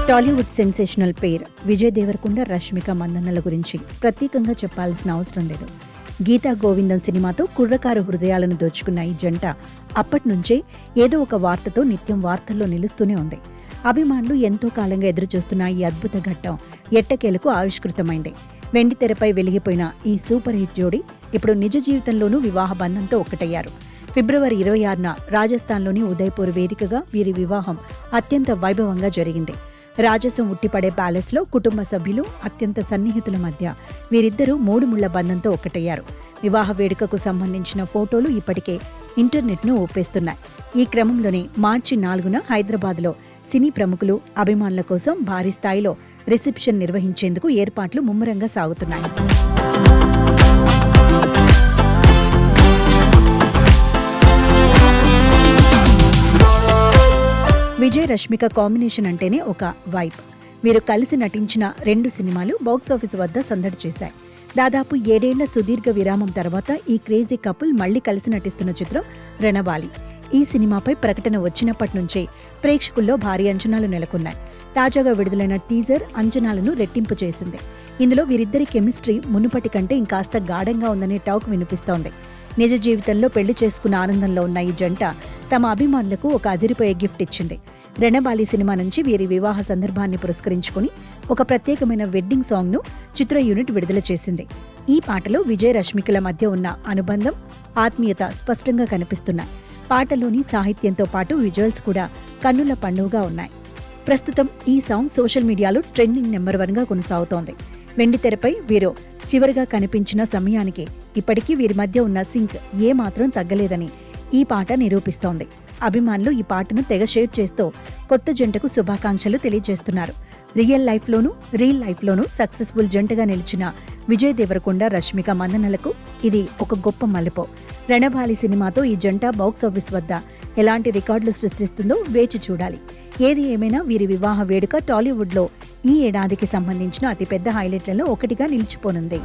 Tollywood sensational పేర్ విజయ్ దేవరకొండ, రష్మిక మందన్నల గురించి ప్రత్యేకంగా చెప్పాల్సిన అవసరం లేదు. గీతా గోవిందం సినిమాతో కుర్రకారు హృదయాలను దోచుకున్న ఈ జంట అప్పట్నుంచే ఏదో ఒక వార్తతో నిత్యం వార్తల్లో నిలుస్తూనే ఉంది. అభిమానులు ఎంతో కాలంగా ఎదురుచూస్తున్న ఈ అద్భుత ఘట్టం ఎట్టకేలకు ఆవిష్కృతమైంది. వెండి తెరపై వెలిగిపోయిన ఈ సూపర్ హిట్ జోడీ ఇప్పుడు నిజ జీవితంలోనూ వివాహ బంధంతో ఒక్కటయ్యారు. ఫిబ్రవరి 26న రాజస్థాన్లోని ఉదయ్పూర్ వేదికగా వీరి వివాహం అత్యంత వైభవంగా జరిగింది. రాజసం ఉట్టిపడే ప్యాలెస్లో కుటుంబ సభ్యులు, అత్యంత సన్నిహితుల మధ్య వీరిద్దరూ 3 ముళ్ల బంధంతో ఒక్కటయ్యారు. వివాహ వేడుకకు సంబంధించిన ఫోటోలు ఇప్పటికే ఇంటర్నెట్ను ఊపేస్తున్నాయి. ఈ క్రమంలోనే మార్చి 4న హైదరాబాద్లో సినీ ప్రముఖులు, అభిమానుల కోసం భారీ స్థాయిలో రిసెప్షన్ నిర్వహించేందుకు ఏర్పాట్లు ముమ్మరంగా సాగుతున్నాయి. విజయ్ రష్మిక కాంబినేషన్ అంటేనే ఒక వైబ్. వీరు కలిసి నటించిన 2 సినిమాలు బాక్సాఫీస్ వద్ద సందడి చేశాయి. దాదాపు 7 ఏళ్ల సుదీర్ఘ విరామం తర్వాత ఈ క్రేజీ కపుల్ మళ్లీ కలిసి నటిస్తున్న చిత్రం రణబాలి. ఈ సినిమాపై ప్రకటన వచ్చినప్పటి నుంచే ప్రేక్షకుల్లో భారీ అంచనాలు నెలకొన్నాయి. తాజాగా విడుదలైన టీజర్ అంచనాలను రెట్టింపు చేసింది. ఇందులో వీరిద్దరి కెమిస్ట్రీ మునుపటి కంటే ఇంకాస్త గాఢంగా ఉందనే టాక్ వినిపిస్తోంది. నిజ జీవితంలో పెళ్లి చేసుకున్న ఆనందంలో ఉన్న ఈ జంట తమ అభిమానులకు ఒక అదిరిపోయే గిఫ్ట్ ఇచ్చింది. రణబాలి సినిమా నుంచి వీరి వివాహ సందర్భాన్ని పురస్కరించుకుని ఒక ప్రత్యేకమైన వెడ్డింగ్ సాంగ్ను చిత్ర యూనిట్ విడుదల చేసింది. ఈ పాటలో విజయ్ రష్మికల మధ్య ఉన్న అనుబంధం, ఆత్మీయత స్పష్టంగా కనిపిస్తున్నాయి. పాటలోని సాహిత్యంతో పాటు విజువల్స్ కూడా కన్నుల పండుగగా ఉన్నాయి. ప్రస్తుతం ఈ సాంగ్ సోషల్ మీడియాలో ట్రెండింగ్ నెంబర్ 1గా కొనసాగుతోంది. వెండి తెరపై వీరు చివరిగా కనిపించిన సమయానికి ఇప్పటికీ వీరి మధ్య ఉన్న సింక్ ఏమాత్రం తగ్గలేదని ఈ పాట నిరూపిస్తోంది. అభిమానులు ఈ పాటను తెగ షేర్ చేస్తూ కొత్త జంటకు శుభాకాంక్షలు తెలియజేస్తున్నారు. రియల్ లైఫ్లోనూ సక్సెస్ఫుల్ జంటగా నిలిచిన విజయ్ దేవరకొండ, రష్మిక మందన్నలకు ఇది ఒక గొప్ప మలుపు. రణబాలి సినిమాతో ఈ జంట బాక్సాఫీస్ వద్ద ఎలాంటి రికార్డులు సృష్టిస్తుందో వేచి చూడాలి. ఏది ఏమైనా వీరి వివాహ వేడుక టాలీవుడ్లో ఈ ఏడాదికి సంబంధించిన అతిపెద్ద హైలైట్లలో ఒకటిగా నిలిచిపోనుంది.